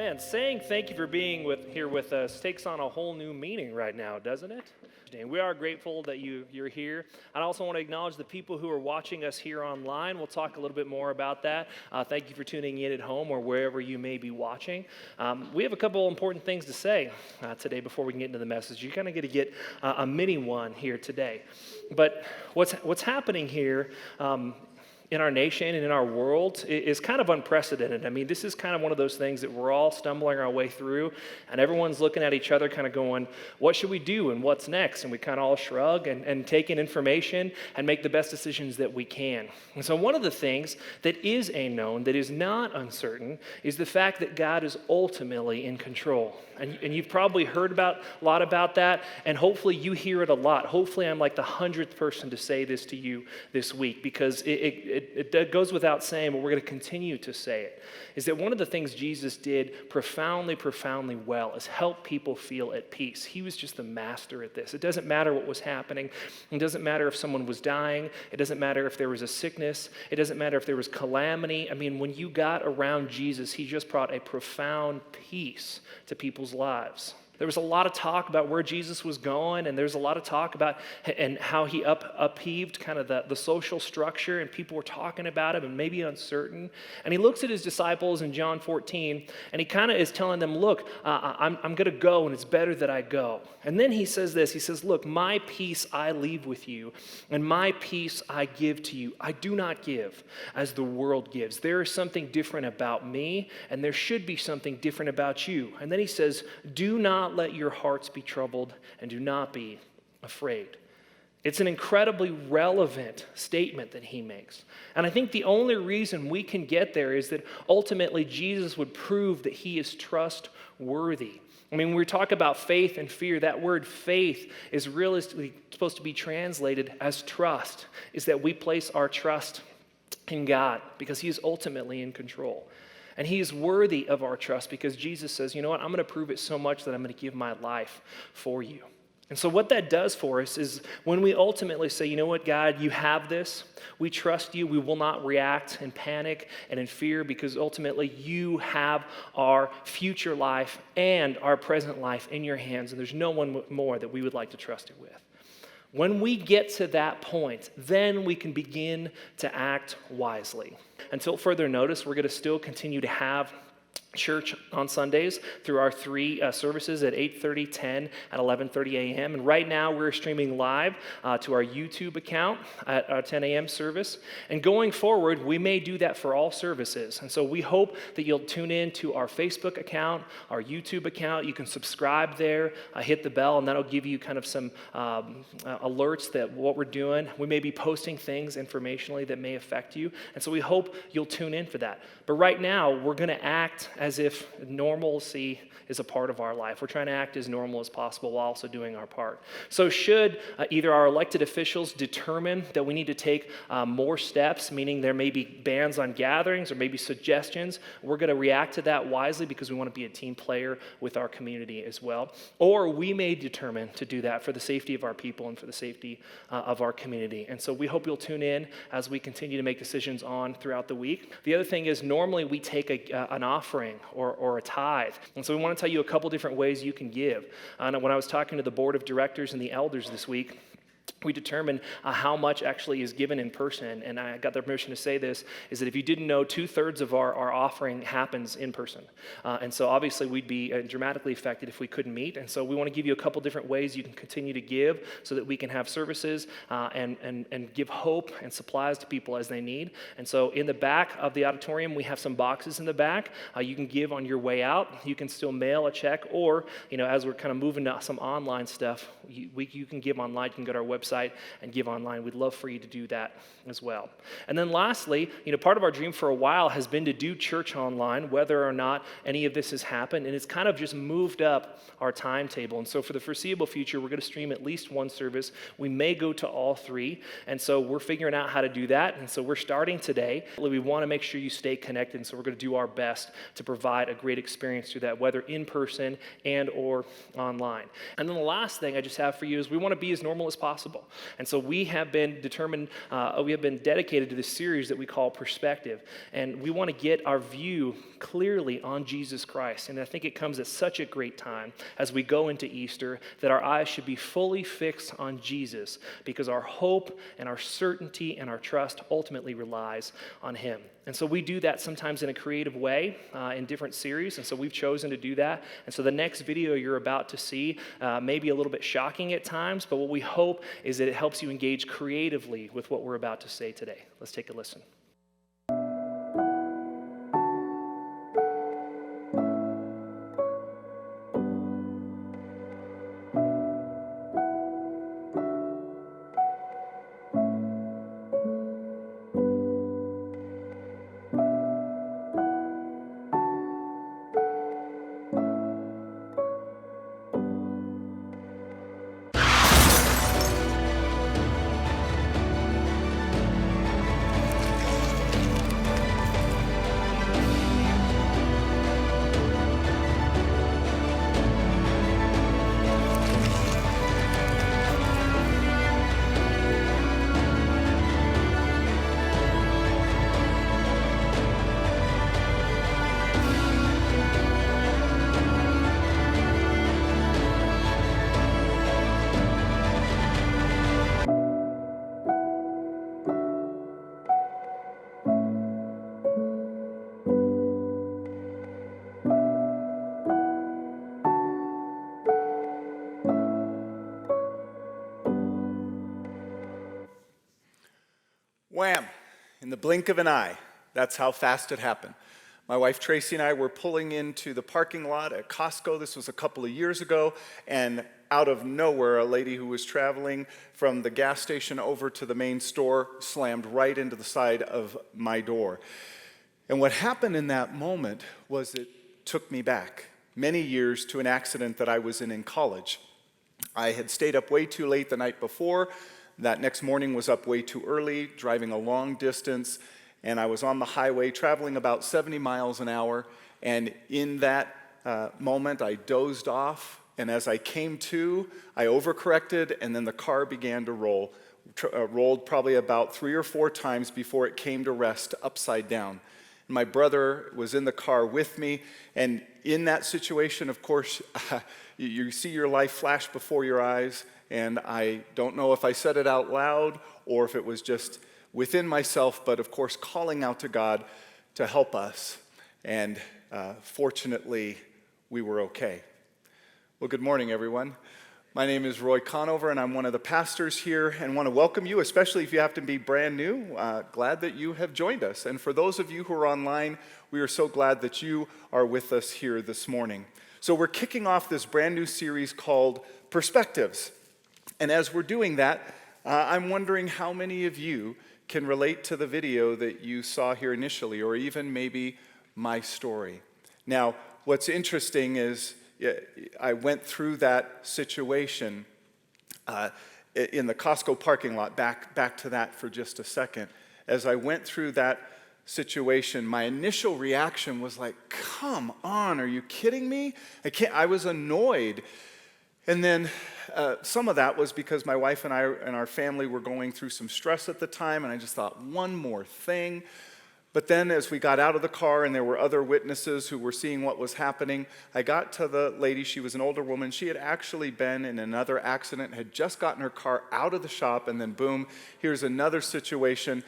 Man, saying thank you for being here with us takes on a whole new meaning right now, doesn't it? And we are grateful that you're here. I also want to acknowledge the people who are watching us here online. We'll talk a little bit more about that. Thank you for tuning in at home or wherever you may be watching. We have a couple important things to say today before we can get into the message. You're kind of going to get a mini one here today. But what's happening here in our nation and in our world is kind of unprecedented. I mean, this is kind of one of those things that we're all stumbling our way through, and everyone's looking at each other kind of going, what should we do and what's next? And we kind of all shrug and take in information and make the best decisions that we can. And so one of the things that is a known, that is not uncertain, is the fact that God is ultimately in control. And you've probably heard a lot about that, and hopefully you hear it a lot. Hopefully I'm like the 100th person to say this to you this week, because it goes without saying, but we're going to continue to say it, is that one of the things Jesus did profoundly, profoundly well is help people feel at peace. He was just the master at this. It doesn't matter what was happening. It doesn't matter if someone was dying. It doesn't matter if there was a sickness. It doesn't matter if there was calamity. I mean, when you got around Jesus, he just brought a profound peace to people's lives. There was a lot of talk about where Jesus was going, and there's a lot of talk about and how he upheaved kind of the social structure, and people were talking about him and maybe uncertain. And he looks at his disciples in John 14, and he kind of is telling them, look, I'm going to go, and it's better that I go. And then he says this, he says, look, my peace I leave with you, and my peace I give to you. I do not give as the world gives. There is something different about me, and there should be something different about you. And then he says, do not let your hearts be troubled, and do not be afraid. It's an incredibly relevant statement that he makes. And I think the only reason we can get there is that ultimately Jesus would prove that he is trustworthy. I mean, when we talk about faith and fear, that word faith is realistically supposed to be translated as trust, is that we place our trust in God because he is ultimately in control. And he is worthy of our trust because Jesus says, you know what, I'm going to prove it so much that I'm going to give my life for you. And so what that does for us is when we ultimately say, you know what, God, you have this, we trust you, we will not react in panic and in fear because ultimately you have our future life and our present life in your hands, and there's no one more that we would like to trust it with. When we get to that point, then we can begin to act wisely. Until further notice, we're going to still continue to have church on Sundays through our three services at 8:30, 10, and 11:30 a.m. And right now we're streaming live to our YouTube account at our 10 a.m. service. And going forward, we may do that for all services. And so we hope that you'll tune in to our Facebook account, our YouTube account. You can subscribe there, hit the bell, and that'll give you kind of some alerts that what we're doing. We may be posting things informationally that may affect you. And so we hope you'll tune in for that. But right now, we're going to act as if normalcy is a part of our life. We're trying to act as normal as possible while also doing our part. So should either our elected officials determine that we need to take more steps, meaning there may be bans on gatherings or maybe suggestions, we're going to react to that wisely because we want to be a team player with our community as well. Or we may determine to do that for the safety of our people and for the safety of our community. And so we hope you'll tune in as we continue to make decisions on throughout the week. The other thing is normally we take an offering or a tithe. And so we want to tell you a couple different ways you can give. When I was talking to the board of directors and the elders this week, we determined how much actually is given in person, and I got their permission to say this, is that if you didn't know, 2/3 of our offering happens in person. And so obviously we'd be dramatically affected if we couldn't meet, and so we want to give you a couple different ways you can continue to give so that we can have services and give hope and supplies to people as they need. And so in the back of the auditorium, we have some boxes in the back. You can give on your way out. You can still mail a check, or as we're kind of moving to some online stuff, you can give online. You can go to our website and give online. We'd love for you to do that as well. And then lastly, part of our dream for a while has been to do church online, whether or not any of this has happened, and it's kind of just moved up our timetable. And so for the foreseeable future, we're going to stream at least one service. We may go to all three, and so we're figuring out how to do that, and so we're starting today. We want to make sure you stay connected, and so we're going to do our best to provide a great experience through that, whether in person and or online. And then the last thing I just have for you is we want to be as normal as possible. gospel. And so we have been dedicated to this series that we call Perspective. And we want to get our view clearly on Jesus Christ. And I think it comes at such a great time as we go into Easter that our eyes should be fully fixed on Jesus, because our hope and our certainty and our trust ultimately relies on him. And so we do that sometimes in a creative way in different series, and so we've chosen to do that. And so the next video you're about to see may be a little bit shocking at times, but what we hope is that it helps you engage creatively with what we're about to say today. Let's take a listen. Wham! In the blink of an eye. That's how fast it happened. My wife Tracy and I were pulling into the parking lot at Costco. This was a couple of years ago, and out of nowhere, a lady who was traveling from the gas station over to the main store slammed right into the side of my door. And what happened in that moment was it took me back many years to an accident that I was in college. I had stayed up way too late the night before. That next morning was up way too early, driving a long distance, and I was on the highway traveling about 70 miles an hour, and in that moment I dozed off, and as I came to, I overcorrected, and then the car began to roll. Rolled probably about 3 or 4 times before it came to rest upside down. My brother was in the car with me, and in that situation, of course, you see your life flash before your eyes, and I don't know if I said it out loud or if it was just within myself, but of course calling out to God to help us, and fortunately, we were okay. Well, good morning, everyone. My name is Roy Conover, and I'm one of the pastors here, and want to welcome you, especially if you happen to be brand new. Glad that you have joined us. And for those of you who are online, we are so glad that you are with us here this morning. So we're kicking off this brand new series called Perspectives. And as we're doing that, I'm wondering how many of you can relate to the video that you saw here initially, or even maybe my story. Now, what's interesting is I went through that situation in the Costco parking lot, back to that for just a second. As I went through that situation, my initial reaction was like, come on, are you kidding me? I was annoyed. And then some of that was because my wife and I and our family were going through some stress at the time, and I just thought, one more thing. But then as we got out of the car and there were other witnesses who were seeing what was happening, I got to the lady. She was an older woman. She had actually been in another accident, had just gotten her car out of the shop, and then boom, here's another situation.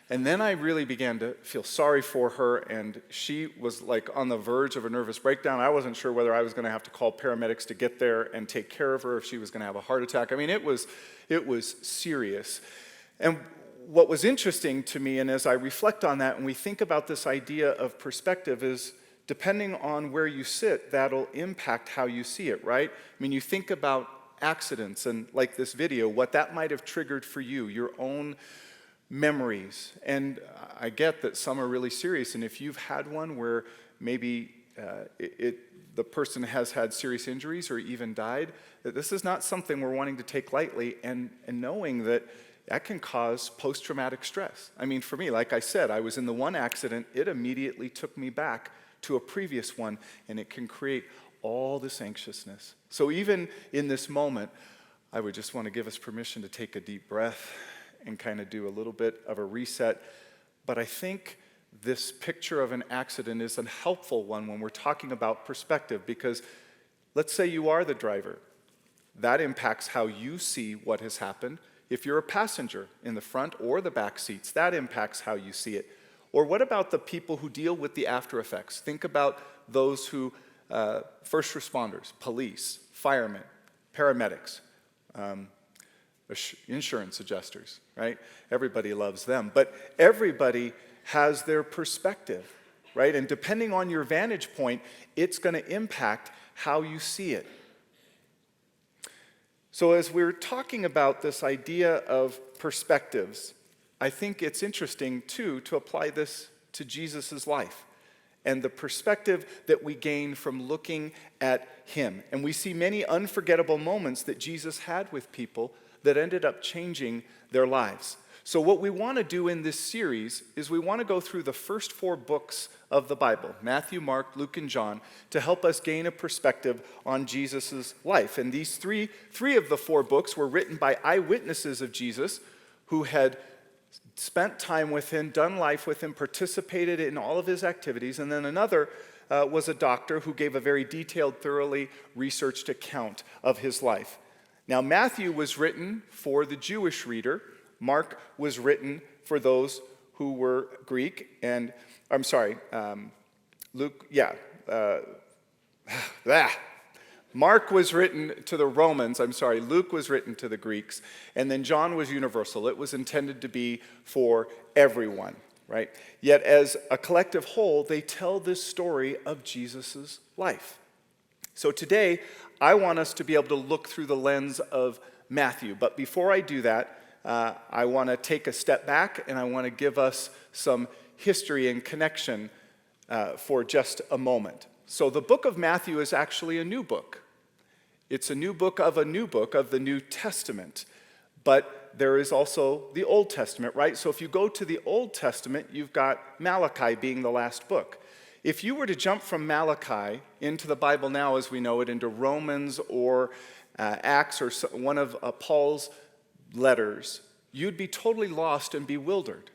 And then I really began to feel sorry for her, and she was like on the verge of a nervous breakdown. I wasn't sure whether I was going to have to call paramedics to get there and take care of her, if she was going to have a heart attack. I mean, it was serious. And what was interesting to me, and as I reflect on that and we think about this idea of perspective, is depending on where you sit, that'll impact how you see it, right? I mean, you think about accidents and like this video, what that might have triggered for you, your own memories. And I get that some are really serious, and if you've had one where maybe the person has had serious injuries or even died, that this is not something we're wanting to take lightly, and knowing that can cause post-traumatic stress. I mean, for me, like I said, I was in the one accident, it immediately took me back to a previous one, and it can create all this anxiousness. So even in this moment, I would just want to give us permission to take a deep breath and kind of do a little bit of a reset. But I think this picture of an accident is a helpful one when we're talking about perspective, because let's say you are the driver. That impacts how you see what has happened. If you're a passenger in the front or the back seats, that impacts how you see it. Or what about the people who deal with the after effects? Think about those who, first responders, police, firemen, paramedics, insurance adjusters, right? Everybody loves them. But everybody has their perspective, right? And depending on your vantage point, it's going to impact how you see it. So as we're talking about this idea of perspectives, I think it's interesting, too, to apply this to Jesus' life and the perspective that we gain from looking at him. And we see many unforgettable moments that Jesus had with people that ended up changing their lives. So what we want to do in this series is we want to go through the first 4 books of the Bible, Matthew, Mark, Luke, and John, to help us gain a perspective on Jesus' life. And these three of the 4 books were written by eyewitnesses of Jesus who had spent time with him, done life with him, participated in all of his activities. And then another was a doctor who gave a very detailed, thoroughly researched account of his life. Now, Matthew was written for the Jewish reader. Mark was written for those who were Greek, and Luke, Mark was written to the Romans, Luke was written to the Greeks, and then John was universal. It was intended to be for everyone, right? Yet as a collective whole, they tell this story of Jesus' life. So today, I want us to be able to look through the lens of Matthew, but before I do that, I want to take a step back, and I want to give us some history and connection for just a moment. So the book of Matthew is actually a new book. It's a new book of the New Testament. But there is also the Old Testament, right? So if you go to the Old Testament, you've got Malachi being the last book. If you were to jump from Malachi into the Bible now as we know it, into Romans or Acts or one of Paul's letters, you'd be totally lost and bewildered.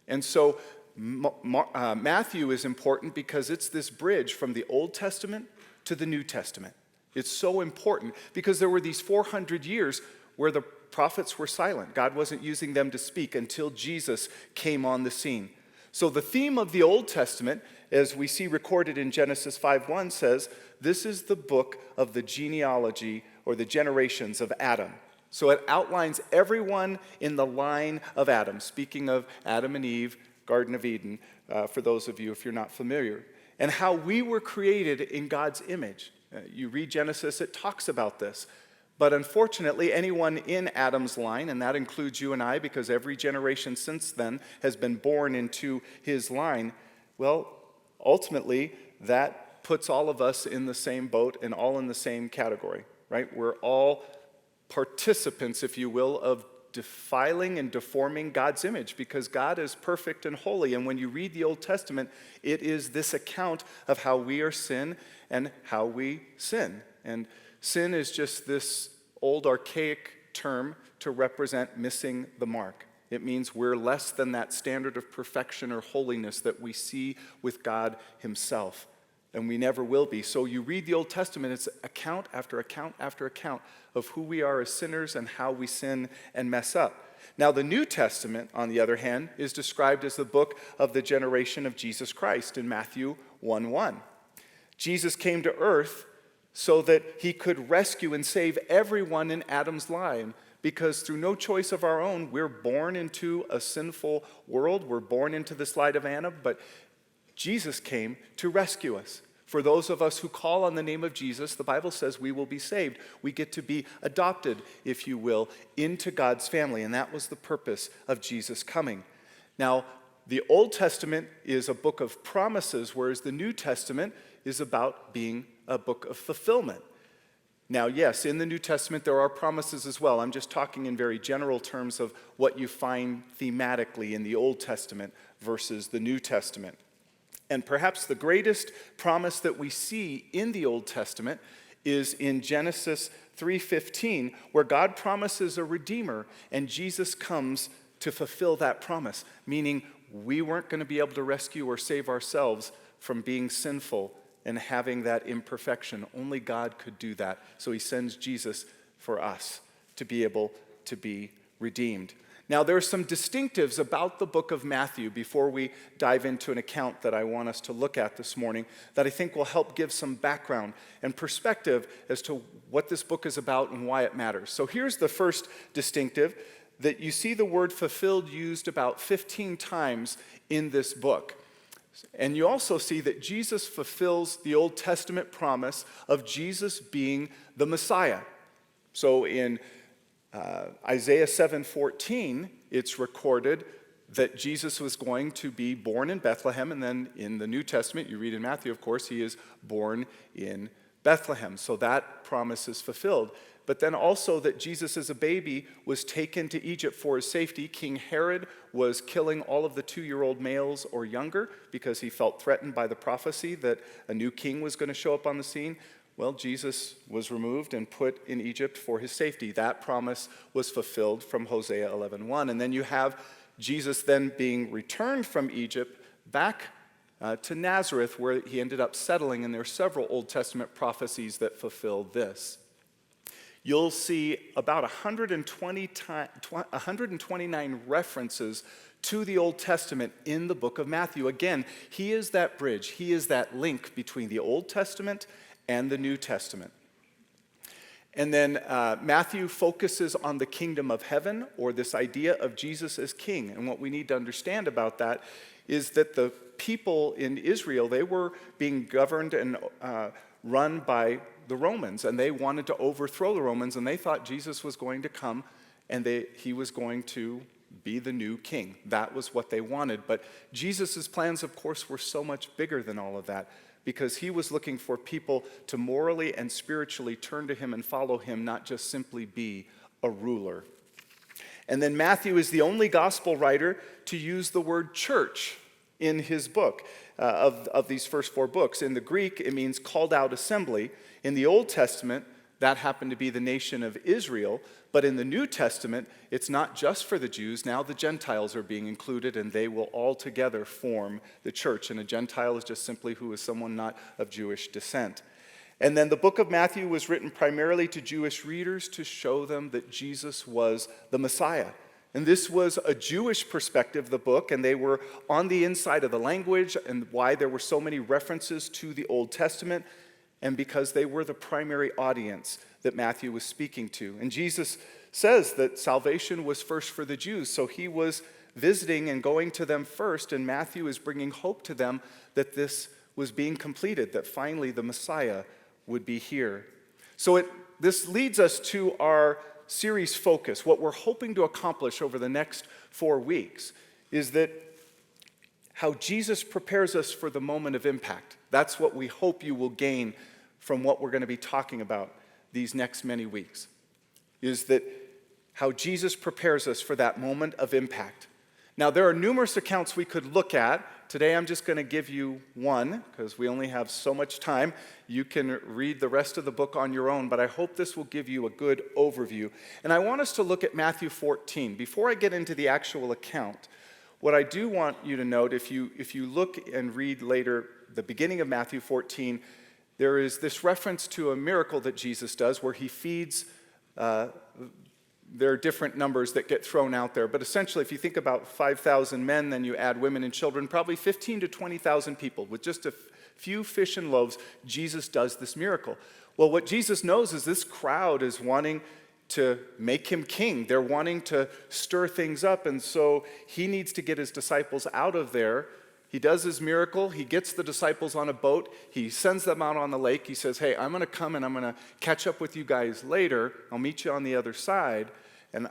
And so Matthew is important because it's this bridge from the Old Testament to the New Testament. It's so important because there were these 400 years where the prophets were silent. God wasn't using them to speak until Jesus came on the scene. So the theme of the Old Testament, as we see recorded in Genesis 5:1, says, this is the book of the genealogy or the generations of Adam. So it outlines everyone in the line of Adam. Speaking of Adam and Eve, Garden of Eden, for those of you if you're not familiar, and how we were created in God's image. You read Genesis, it talks about this. But unfortunately, anyone in Adam's line, and that includes you and I, because every generation since then has been born into his line, well, ultimately, that puts all of us in the same boat and all in the same category, right? We're all participants, if you will, of defiling and deforming God's image because God is perfect and holy. And when you read the Old Testament, it is this account of how we are sin and how we sin. And sin is just this old archaic term to represent missing the mark. It means we're less than that standard of perfection or holiness that we see with God himself. And we never will be. So you read the Old Testament, it's account after account after account of who we are as sinners and how we sin and mess up. Now the New Testament, on the other hand, is described as the book of the generation of Jesus Christ in Matthew 1:1. Jesus came to earth so that he could rescue and save everyone in Adam's line, because through no choice of our own, we're born into a sinful world. We're born into this light of Adam, but Jesus came to rescue us. For those of us who call on the name of Jesus, the Bible says we will be saved. We get to be adopted, if you will, into God's family, and that was the purpose of Jesus coming. Now, the Old Testament is a book of promises, whereas the New Testament is about being a book of fulfillment. Now, yes, in the New Testament there are promises as well. I'm just talking in very general terms of what you find thematically in the Old Testament versus the New Testament. And perhaps the greatest promise that we see in the Old Testament is in Genesis 3:15, where God promises a redeemer, and Jesus comes to fulfill that promise, meaning we weren't going to be able to rescue or save ourselves from being sinful and having that imperfection. Only God could do that. So he sends Jesus for us to be able to be redeemed. Now, there are some distinctives about the book of Matthew before we dive into an account that I want us to look at this morning that I think will help give some background and perspective as to what this book is about and why it matters. So here's the first distinctive, that you see the word fulfilled used about 15 times in this book. And you also see that Jesus fulfills the Old Testament promise of Jesus being the Messiah. So in Isaiah 7:14, it's recorded that Jesus was going to be born in Bethlehem, and then in the New Testament, you read in Matthew, of course, he is born in Bethlehem. So that promise is fulfilled. But then also that Jesus as a baby was taken to Egypt for his safety. King Herod was killing all of the 2-year-old males or younger because he felt threatened by the prophecy that a new king was going to show up on the scene. Well, Jesus was removed and put in Egypt for his safety. That promise was fulfilled from Hosea 11:1. And then you have Jesus then being returned from Egypt back to Nazareth, where he ended up settling, and there are several Old Testament prophecies that fulfill this. You'll see about 129 references to the Old Testament in the book of Matthew. Again, he is that bridge. He is that link between the Old Testament and the New Testament. And then Matthew focuses on the kingdom of heaven, or this idea of Jesus as king. And what we need to understand about that is that the people in Israel, they were being governed and run by the Romans, and they wanted to overthrow the Romans, and they thought Jesus was going to come and he was going to be the new king. That was what they wanted. But Jesus' plans, of course, were so much bigger than all of that, because he was looking for people to morally and spiritually turn to him and follow him, not just simply be a ruler. And then Matthew is the only gospel writer to use the word church in his book, of these first 4 books. In the Greek, it means called out assembly. In the Old Testament, that happened to be the nation of Israel. But in the New Testament, it's not just for the Jews. Now the Gentiles are being included, and they will all together form the church. And a Gentile is just simply who is someone not of Jewish descent. And then the book of Matthew was written primarily to Jewish readers to show them that Jesus was the Messiah. And this was a Jewish perspective, the book, and they were on the inside of the language, and why there were so many references to the Old Testament, and because they were the primary audience that Matthew was speaking to. And Jesus says that salvation was first for the Jews, so he was visiting and going to them first, and Matthew is bringing hope to them that this was being completed, that finally the Messiah would be here. So this leads us to our series focus. What we're hoping to accomplish over the next 4 weeks is that how Jesus prepares us for the moment of impact. That's what we hope you will gain from what we're going to be talking about these next many weeks, is that how Jesus prepares us for that moment of impact. Now, there are numerous accounts we could look at. Today, I'm just going to give you one, because we only have so much time. You can read the rest of the book on your own, but I hope this will give you a good overview. And I want us to look at Matthew 14. Before I get into the actual account, what I do want you to note, if you look and read later the beginning of Matthew 14, there is this reference to a miracle that Jesus does where he feeds. There are different numbers that get thrown out there, but essentially if you think about 5,000 men, then you add women and children, probably 15 to 20,000 people. With just a few fish and loaves, Jesus does this miracle. Well, what Jesus knows is this crowd is wanting to make him king. They're wanting to stir things up, and so he needs to get his disciples out of there. He does his miracle. He gets the disciples on a boat. He sends them out on the lake. He says, hey, I'm going to come and I'm going to catch up with you guys later. I'll meet you on the other side, and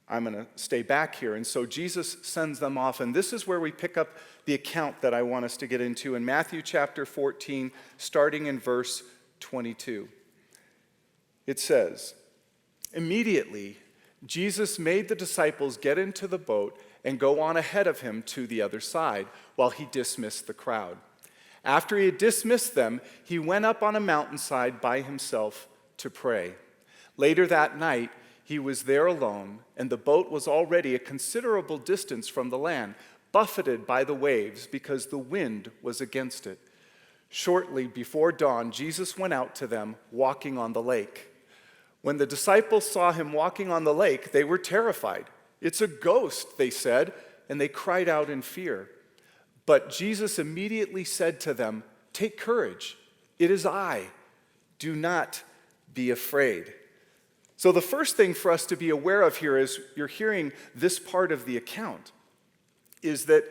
I'm going to stay back here. And so Jesus sends them off, and this is where we pick up the account that I want us to get into in Matthew chapter 14, starting in verse 22. It says, immediately, Jesus made the disciples get into the boat and go on ahead of him to the other side while he dismissed the crowd. After he had dismissed them, he went up on a mountainside by himself to pray. Later that night, he was there alone, and the boat was already a considerable distance from the land, buffeted by the waves because the wind was against it. Shortly before dawn, Jesus went out to them, walking on the lake. When the disciples saw him walking on the lake, they were terrified. "It's a ghost," they said, and they cried out in fear. But Jesus immediately said to them, "Take courage, it is I. Do not be afraid." So the first thing for us to be aware of here as you're hearing this part of the account is that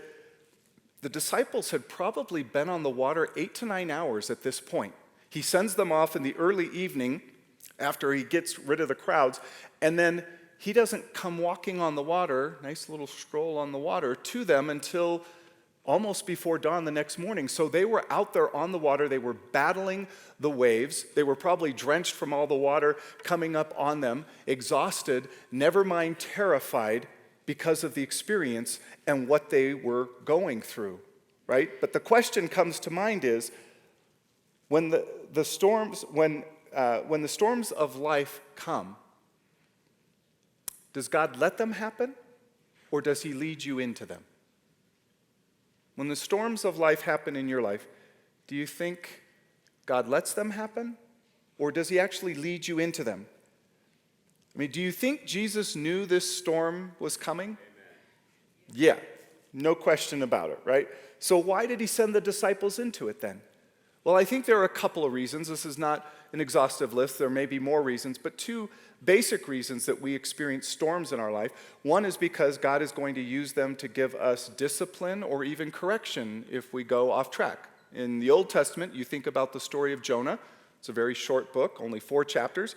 the disciples had probably been on the water 8 to 9 hours at this point. He sends them off in the early evening after he gets rid of the crowds, and then he doesn't come walking on the water, nice little stroll on the water, to them until almost before dawn the next morning. So they were out there on the water. They were battling the waves. They were probably drenched from all the water coming up on them, exhausted, never mind terrified because of the experience and what they were going through, right? But the question comes to mind is, when the storms of life come, does God let them happen, or does he lead you into them? When the storms of life happen in your life, do you think God lets them happen, or does he actually lead you into them? I mean, do you think Jesus knew this storm was coming? Amen. Yeah, no question about it, right? So why did he send the disciples into it then? Well, I think there are a couple of reasons. This is not an exhaustive list. There may be more reasons, but two basic reasons that we experience storms in our life. One is because God is going to use them to give us discipline or even correction if we go off track. In the Old Testament, you think about the story of Jonah. It's a very short book, only 4 chapters.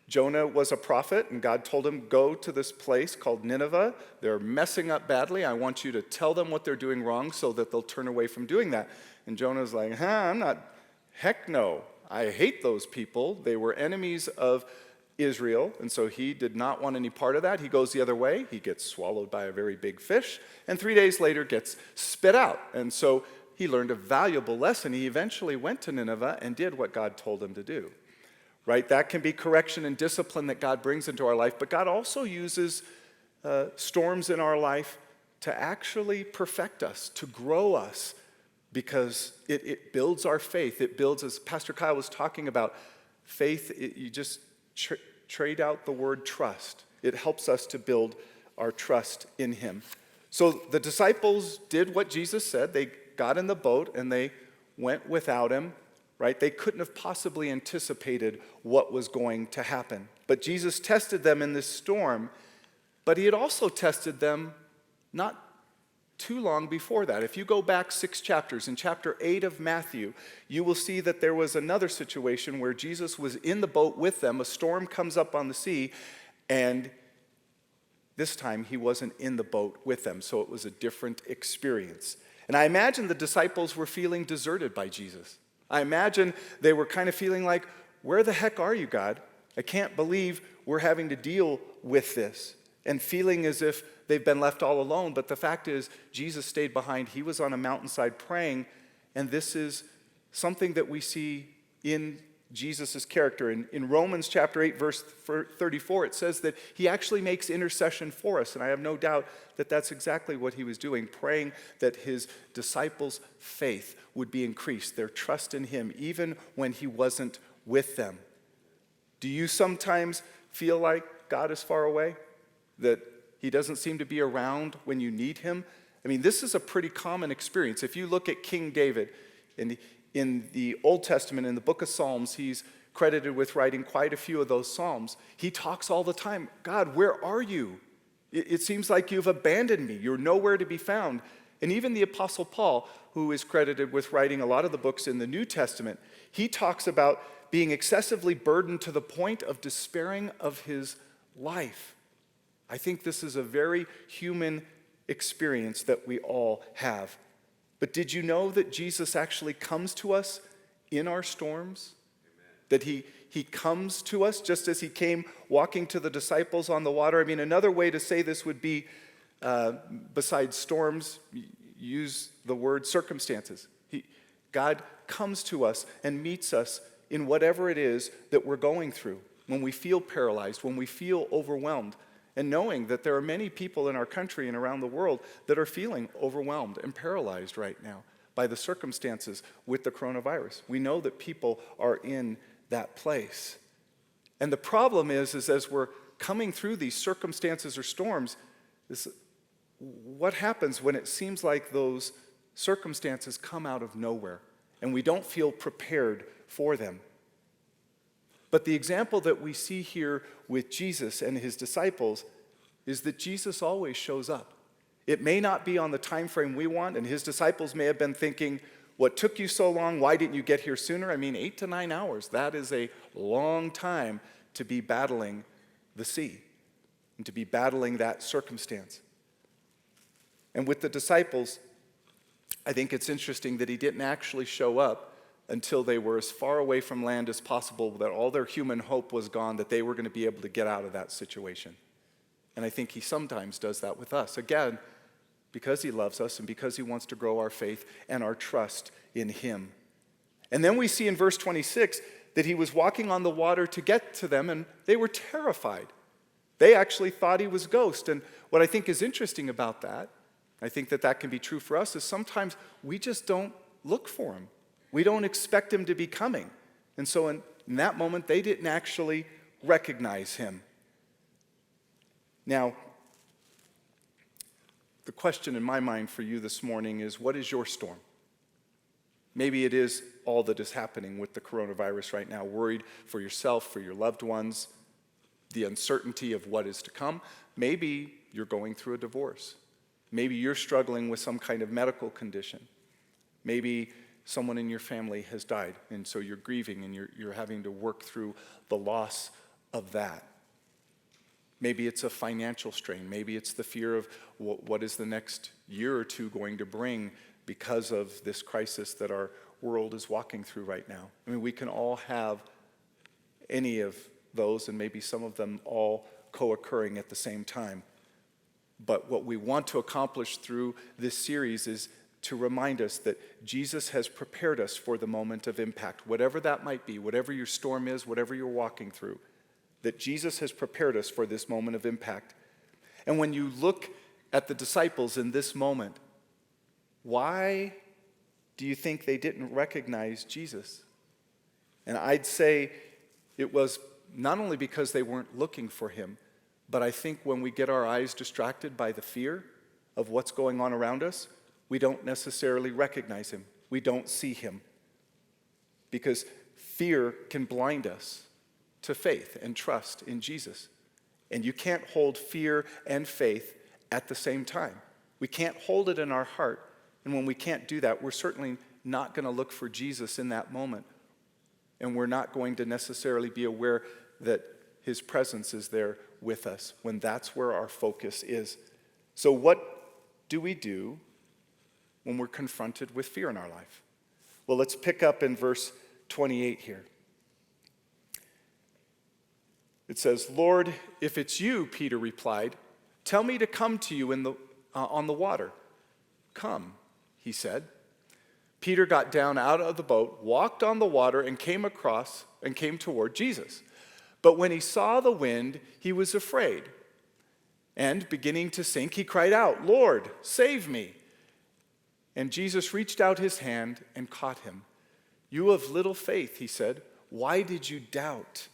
Jonah was a prophet, and God told him, "Go to this place called Nineveh. They're messing up badly. I want you to tell them what they're doing wrong so that they'll turn away from doing that." And Jonah's like, heck no. I hate those people. They were enemies of Israel, and so he did not want any part of that. He goes the other way. He gets swallowed by a very big fish, and 3 days later gets spit out. And so he learned a valuable lesson. He eventually went to Nineveh and did what God told him to do. Right? That can be correction and discipline that God brings into our life, but God also uses storms in our life to actually perfect us, to grow us, because it builds our faith. It builds, as Pastor Kyle was talking about, faith. You just trade out the word trust. It helps us to build our trust in him. So the disciples did what Jesus said. They got in the boat and they went without him, right? They couldn't have possibly anticipated what was going to happen. But Jesus tested them in this storm, but he had also tested them not too long before that. If you go back 6 chapters, in chapter 8 of Matthew, you will see that there was another situation where Jesus was in the boat with them. A storm comes up on the sea, and this time he wasn't in the boat with them, so it was a different experience. And I imagine the disciples were feeling deserted by Jesus. I imagine they were kind of feeling like, "Where the heck are you, God? I can't believe we're having to deal with this." And feeling as if they've been left all alone. But the fact is, Jesus stayed behind. He was on a mountainside praying. And this is something that we see in Jesus' character. In Romans chapter 8, verse 34, it says that he actually makes intercession for us. And I have no doubt that that's exactly what he was doing, praying that his disciples' faith would be increased, their trust in him, even when he wasn't with them. Do you sometimes feel like God is far away? That he doesn't seem to be around when you need him? I mean, this is a pretty common experience. If you look at King David, in the Old Testament, in the book of Psalms, he's credited with writing quite a few of those Psalms. He talks all the time, "God, where are you? It seems like you've abandoned me. You're nowhere to be found." And even the Apostle Paul, who is credited with writing a lot of the books in the New Testament, he talks about being excessively burdened to the point of despairing of his life. I think this is a very human experience that we all have. But did you know that Jesus actually comes to us in our storms? Amen. That he comes to us just as he came walking to the disciples on the water? I mean, another way to say this would be, besides storms, use the word circumstances. God comes to us and meets us in whatever it is that we're going through. when we feel paralyzed, when we feel overwhelmed, and knowing that there are many people in our country and around the world that are feeling overwhelmed and paralyzed right now by the circumstances with the coronavirus. We know that people are in that place. And the problem is as we're coming through these circumstances or storms, is what happens when it seems like those circumstances come out of nowhere and we don't feel prepared for them. But the example that we see here with Jesus and his disciples is that Jesus always shows up. It may not be on the time frame we want, and his disciples may have been thinking, what took you so long? Why didn't you get here sooner? 8 to 9 hours. That is a long time to be battling the sea and to be battling that circumstance. And with the disciples, I think it's interesting that he didn't actually show up until they were as far away from land as possible, that all their human hope was gone, that they were going to be able to get out of that situation. And I think he sometimes does that with us. Again, because he loves us and because he wants to grow our faith and our trust in him. And then we see in verse 26 that he was walking on the water to get to them, and they were terrified. They actually thought he was a ghost. And what I think is interesting about that, I think that can be true for us, is sometimes we just don't look for him. We don't expect him to be coming. And so in that moment, they didn't actually recognize him. Now, the question in my mind for you this morning is, what is your storm? Maybe it is all that is happening with the coronavirus right now, worried for yourself, for your loved ones, the uncertainty of what is to come. Maybe you're going through a divorce. Maybe you're struggling with some kind of medical condition. Maybe someone in your family has died, and so you're grieving and you're having to work through the loss of that. Maybe it's a financial strain. Maybe it's the fear of what is the next year or two going to bring because of this crisis that our world is walking through right now. We can all have any of those, and maybe some of them all co-occurring at the same time. But what we want to accomplish through this series is to remind us that Jesus has prepared us for the moment of impact, whatever that might be, whatever your storm is, whatever you're walking through, that Jesus has prepared us for this moment of impact. And when you look at the disciples in this moment, why do you think they didn't recognize Jesus? And I'd say it was not only because they weren't looking for him, but I think when we get our eyes distracted by the fear of what's going on around us, we don't necessarily recognize him. We don't see him. Because fear can blind us to faith and trust in Jesus. And you can't hold fear and faith at the same time. We can't hold it in our heart. And when we can't do that, we're certainly not going to look for Jesus in that moment. And we're not going to necessarily be aware that his presence is there with us when that's where our focus is. So what do we do when we're confronted with fear in our life? Well, let's pick up in verse 28 here. It says, "Lord, if it's you," Peter replied, "tell me to come to you on the water." "Come," he said. Peter got down out of the boat, walked on the water, and came toward Jesus. But when he saw the wind, he was afraid. And beginning to sink, he cried out, "Lord, save me." And Jesus reached out his hand and caught him. "You of little faith," he said, "why did you doubt?"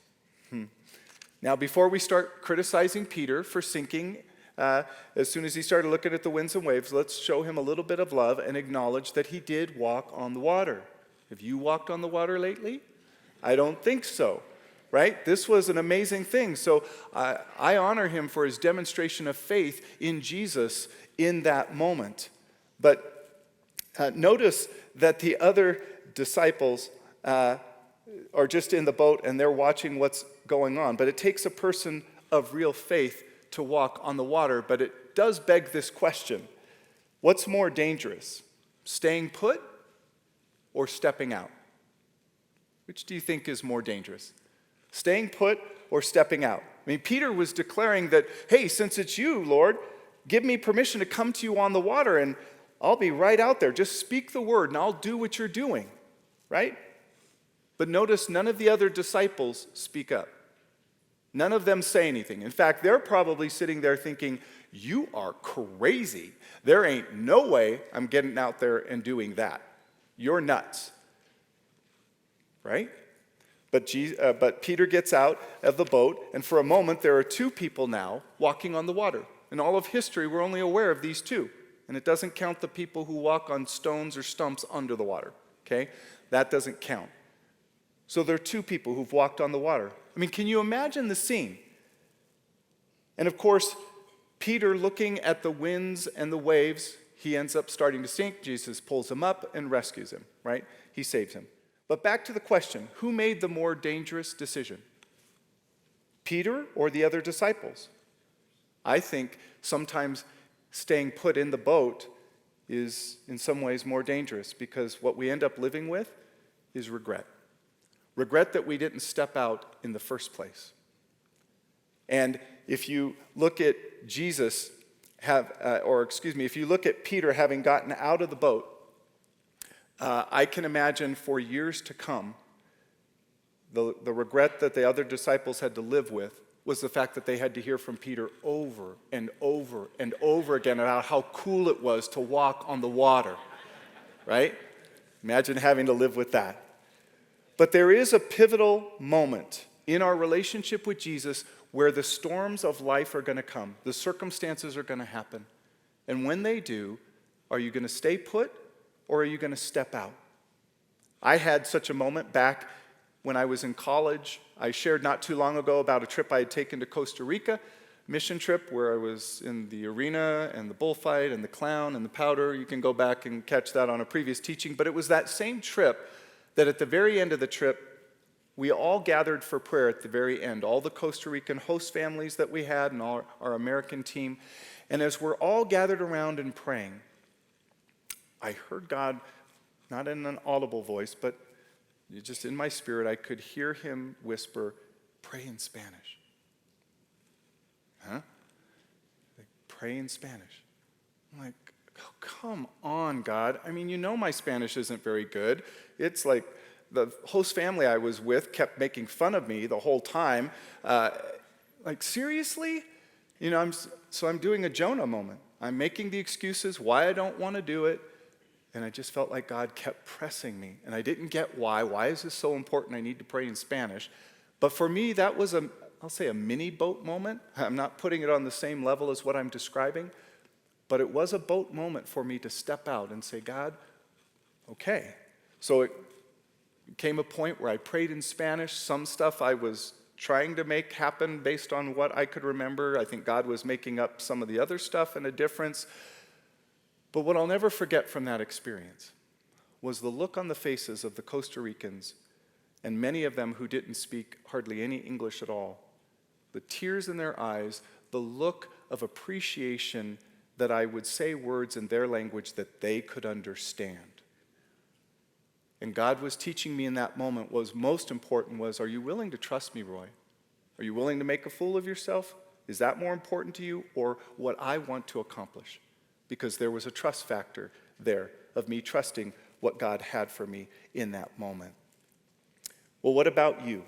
Now, before we start criticizing Peter for sinking, as soon as he started looking at the winds and waves, let's show him a little bit of love and acknowledge that he did walk on the water. Have you walked on the water lately? I don't think so, right? This was an amazing thing. So I honor him for his demonstration of faith in Jesus in that moment. But notice that the other disciples are just in the boat and they're watching what's going on. But it takes a person of real faith to walk on the water. But it does beg this question: what's more dangerous, staying put or stepping out? Which do you think is more dangerous, staying put or stepping out? Peter was declaring that, hey, since it's you, Lord, give me permission to come to you on the water and I'll be right out there. Just speak the word and I'll do what you're doing, right? But notice none of the other disciples speak up. None of them say anything. In fact, they're probably sitting there thinking, you are crazy. There ain't no way I'm getting out there and doing that. You're nuts. Right? But Peter gets out of the boat, and for a moment there are two people now walking on the water. In all of history, we're only aware of these two. And it doesn't count the people who walk on stones or stumps under the water. Okay? That doesn't count. So there are two people who've walked on the water. I mean, can you imagine the scene? And of course, Peter, looking at the winds and the waves, he ends up starting to sink. Jesus pulls him up and rescues him, right? He saves him. But back to the question, who made the more dangerous decision? Peter or the other disciples? I think sometimes staying put in the boat is in some ways more dangerous because what we end up living with is regret. Regret that we didn't step out in the first place. And if you look at if you look at Peter having gotten out of the boat, I can imagine for years to come, the regret that the other disciples had to live with was the fact that they had to hear from Peter over and over and over again about how cool it was to walk on the water, right? Imagine having to live with that. But there is a pivotal moment in our relationship with Jesus where the storms of life are going to come. The circumstances are going to happen. And when they do, are you going to stay put or are you going to step out? I had such a moment back when I was in college. I shared not too long ago about a trip I had taken to Costa Rica, mission trip where I was in the arena and the bullfight and the clown and the powder. You can go back and catch that on a previous teaching. But it was that same trip that at the very end of the trip, we all gathered for prayer at the very end, all the Costa Rican host families that we had and our American team. And as we're all gathered around and praying, I heard God, not in an audible voice, but just in my spirit, I could hear him whisper, pray in Spanish. Huh? Like, pray in Spanish. I'm like, oh, come on, God. I mean, you know my Spanish isn't very good. It's like the host family I was with kept making fun of me the whole time. Like, seriously? You know, I'm doing a Jonah moment. I'm making the excuses why I don't want to do it. And I just felt like God kept pressing me. And I didn't get why. Why is this so important? I need to pray in Spanish. But for me, that was I'll say a mini boat moment. I'm not putting it on the same level as what I'm describing. But it was a boat moment for me to step out and say, God, okay. So it came a point where I prayed in Spanish. Some stuff I was trying to make happen based on what I could remember. I think God was making up some of the other stuff in a difference. But what I'll never forget from that experience was the look on the faces of the Costa Ricans, and many of them who didn't speak hardly any English at all, the tears in their eyes, the look of appreciation that I would say words in their language that they could understand. And God was teaching me in that moment what was most important was, are you willing to trust me, Roy? Are you willing to make a fool of yourself? Is that more important to you, or what I want to accomplish? Because there was a trust factor there of me trusting what God had for me in that moment. Well, what about you?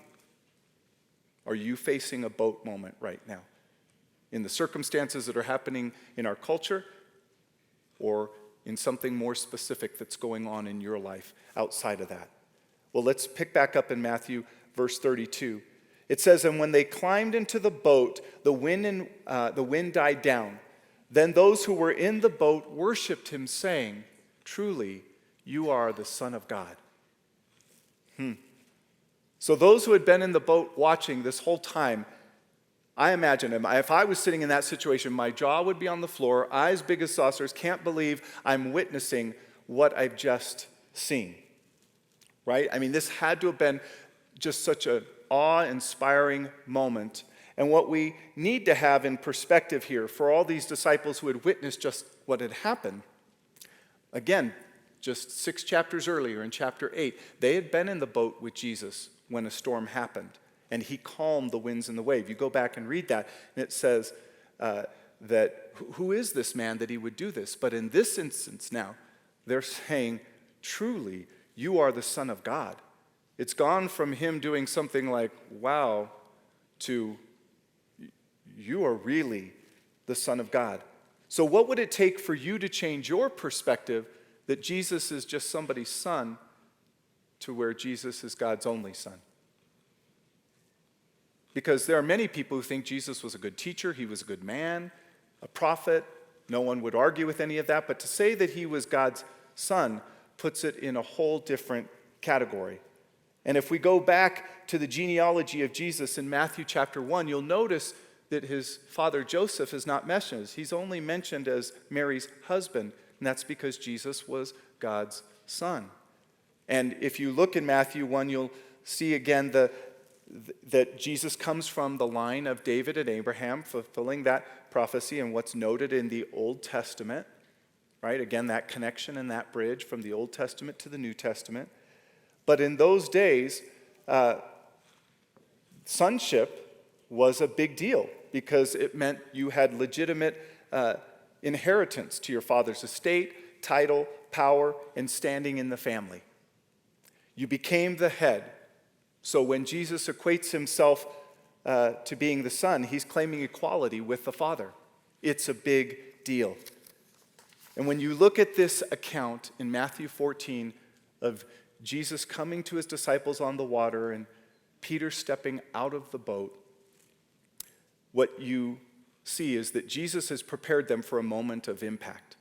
Are you facing a boat moment right now? In the circumstances that are happening in our culture, or in something more specific that's going on in your life outside of that? Well, let's pick back up in Matthew verse 32. It says, and when they climbed into the boat, the wind died down. Then those who were in the boat worshiped him, saying, truly, you are the Son of God. So those who had been in the boat watching this whole time, I imagine him. If I was sitting in that situation, my jaw would be on the floor, eyes big as saucers, can't believe I'm witnessing what I've just seen. Right? I mean, this had to have been just such an awe-inspiring moment. And what we need to have in perspective here for all these disciples who had witnessed just what had happened, again, just 6 chapters earlier in chapter 8, they had been in the boat with Jesus when a storm happened, and he calmed the winds and the wave. You go back and read that, and it says that who is this man that he would do this? But in this instance now, they're saying, truly, you are the Son of God. It's gone from him doing something like, wow, to you are really the Son of God. So what would it take for you to change your perspective that Jesus is just somebody's son to where Jesus is God's only son? Because there are many people who think Jesus was a good teacher, he was a good man, a prophet. No one would argue with any of that, but to say that he was God's son puts it in a whole different category. And if we go back to the genealogy of Jesus in Matthew chapter 1, you'll notice that his father Joseph is not mentioned. He's only mentioned as Mary's husband, and that's because Jesus was God's son. And if you look in Matthew 1, you'll see again that Jesus comes from the line of David and Abraham, fulfilling that prophecy and what's noted in the Old Testament, right? Again, that connection and that bridge from the Old Testament to the New Testament. But in those days, sonship was a big deal because it meant you had legitimate inheritance to your father's estate, title, power, and standing in the family. You became the head. So when Jesus equates himself to being the son, he's claiming equality with the Father. It's a big deal. And when you look at this account in Matthew 14 of Jesus coming to his disciples on the water and Peter stepping out of the boat, what you see is that Jesus has prepared them for a moment of impact.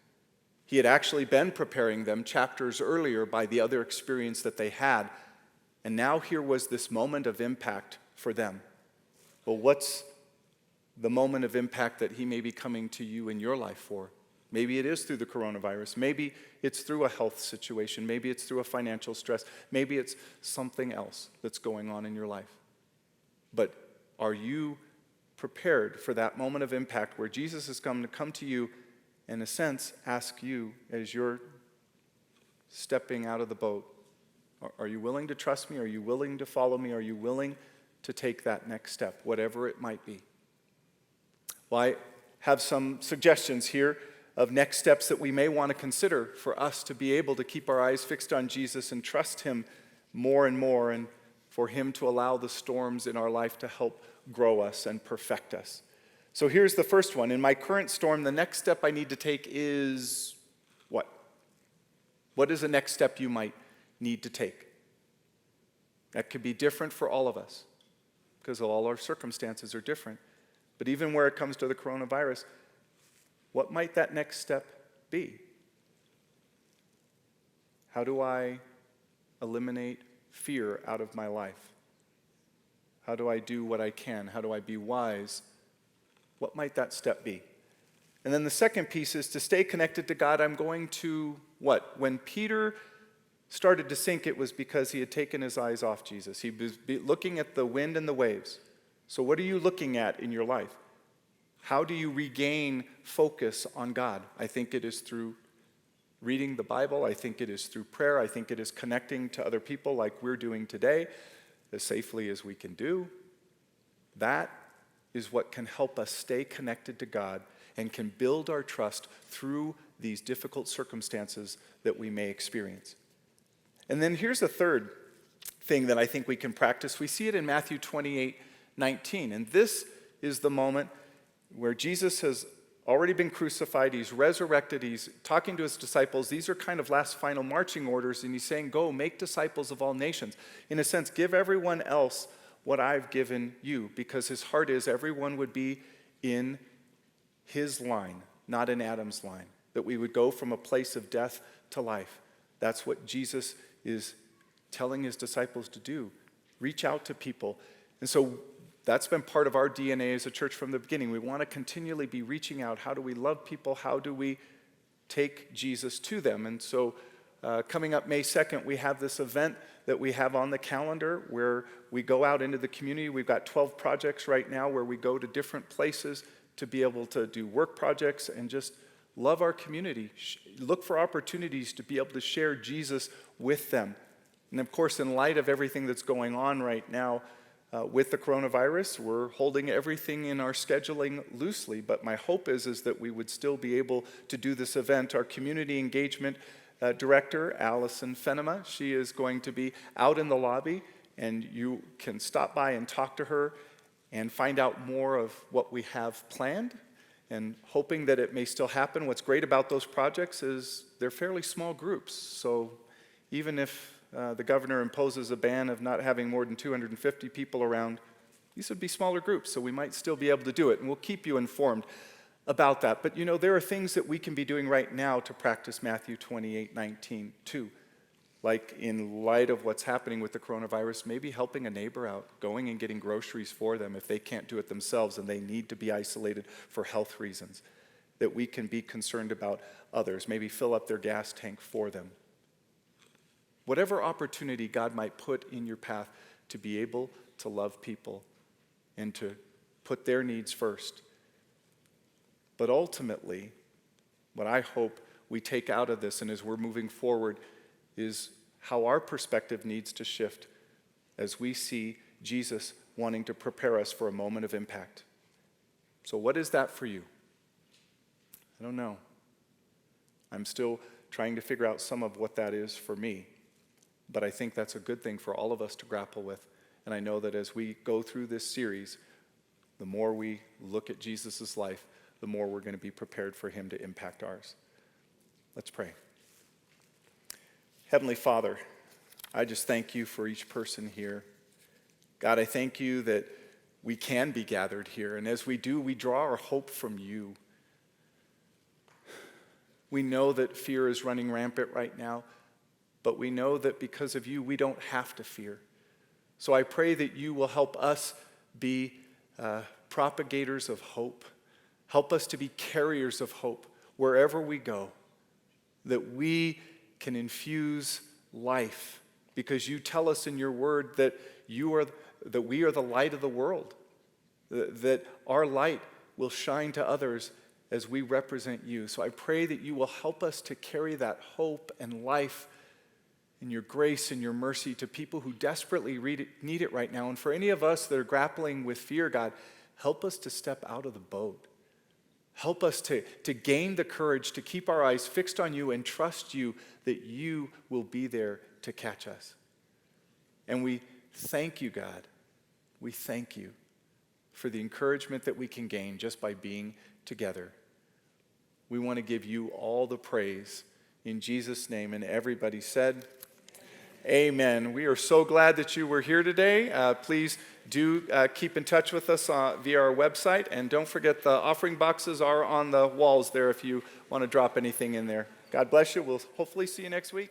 He had actually been preparing them chapters earlier by the other experience that they had. And now here was this moment of impact for them. Well, what's the moment of impact that he may be coming to you in your life for? Maybe it is through the coronavirus. Maybe it's through a health situation. Maybe it's through a financial stress. Maybe it's something else that's going on in your life. But are you prepared for that moment of impact where Jesus is going to come to you, in a sense, ask you as you're stepping out of the boat, are you willing to trust me? Are you willing to follow me? Are you willing to take that next step, whatever it might be? Well, I have some suggestions here of next steps that we may want to consider for us to be able to keep our eyes fixed on Jesus and trust him more and more, and for him to allow the storms in our life to help grow us and perfect us. So here's the first one. In my current storm, the next step I need to take is what? What is the next step you might need to take? That could be different for all of us because all our circumstances are different. But even where it comes to the coronavirus, what might that next step be? How do I eliminate fear out of my life? How do I do what I can? How do I be wise? What might that step be? And then the second piece is to stay connected to God. I'm going to what? When Peter started to sink, it was because he had taken his eyes off Jesus. He was looking at the wind and the waves. So what are you looking at in your life? How do you regain focus on God? I think it is through reading the Bible. I think it is through prayer. I think it is connecting to other people like we're doing today as safely as we can do. That is what can help us stay connected to God and can build our trust through these difficult circumstances that we may experience. And then here's a third thing that I think we can practice. We see it in Matthew 28:19. And this is the moment where Jesus has already been crucified. He's resurrected. He's talking to his disciples. These are kind of last final marching orders. And he's saying, go make disciples of all nations. In a sense, give everyone else what I've given you. Because his heart is everyone would be in his line, not in Adam's line. That we would go from a place of death to life. That's what Jesus is telling his disciples to do. Reach out to people. And so that's been part of our DNA as a church from the beginning. We want to continually be reaching out. How do we love people? How do we take Jesus to them? And so coming up May 2nd, we have this event that we have on the calendar where we go out into the community. We've got 12 projects right now where we go to different places to be able to do work projects and just love our community. Look for opportunities to be able to share Jesus with them. And of course, in light of everything that's going on right now with the coronavirus, we're holding everything in our scheduling loosely. But my hope is that we would still be able to do this event. Our community engagement director, Allison Fenema, she is going to be out in the lobby, and you can stop by and talk to her. and find out more of what we have planned and hoping that it may still happen. What's great about those projects is they're fairly small groups. So even if the governor imposes a ban of not having more than 250 people around, these would be smaller groups, so we might still be able to do it, and we'll keep you informed about that. But there are things that we can be doing right now to practice Matthew 28:19 too. Like in light of what's happening with the coronavirus, maybe helping a neighbor out, going and getting groceries for them if they can't do it themselves and they need to be isolated for health reasons, that we can be concerned about others, maybe fill up their gas tank for them. Whatever opportunity God might put in your path to be able to love people and to put their needs first. But ultimately, what I hope we take out of this and as we're moving forward is how our perspective needs to shift as we see Jesus wanting to prepare us for a moment of impact. So what is that for you? I don't know. I'm still trying to figure out some of what that is for me. But I think that's a good thing for all of us to grapple with. And I know that as we go through this series, the more we look at Jesus' life, the more we're going to be prepared for him to impact ours. Let's pray. Heavenly Father, I just thank you for each person here. God, I thank you that we can be gathered here. And as we do, we draw our hope from you. We know that fear is running rampant right now, but we know that because of you, we don't have to fear. So I pray that you will help us be propagators of hope. Help us to be carriers of hope wherever we go, that we can infuse life, because you tell us in your word that we are the light of the world, that our light will shine to others as we represent you. So I pray that you will help us to carry that hope and life and your grace and your mercy to people who desperately need it right now. And for any of us that are grappling with fear, God, help us to step out of the boat. Help us to gain the courage to keep our eyes fixed on you and trust you that you will be there to catch us. And we thank you, God. We thank you for the encouragement that we can gain just by being together. We want to give you all the praise in Jesus' name. And everybody said, amen. We are so glad that you were here today. Please do keep in touch with us via our website. And don't forget, the offering boxes are on the walls there if you want to drop anything in there. God bless you. We'll hopefully see you next week.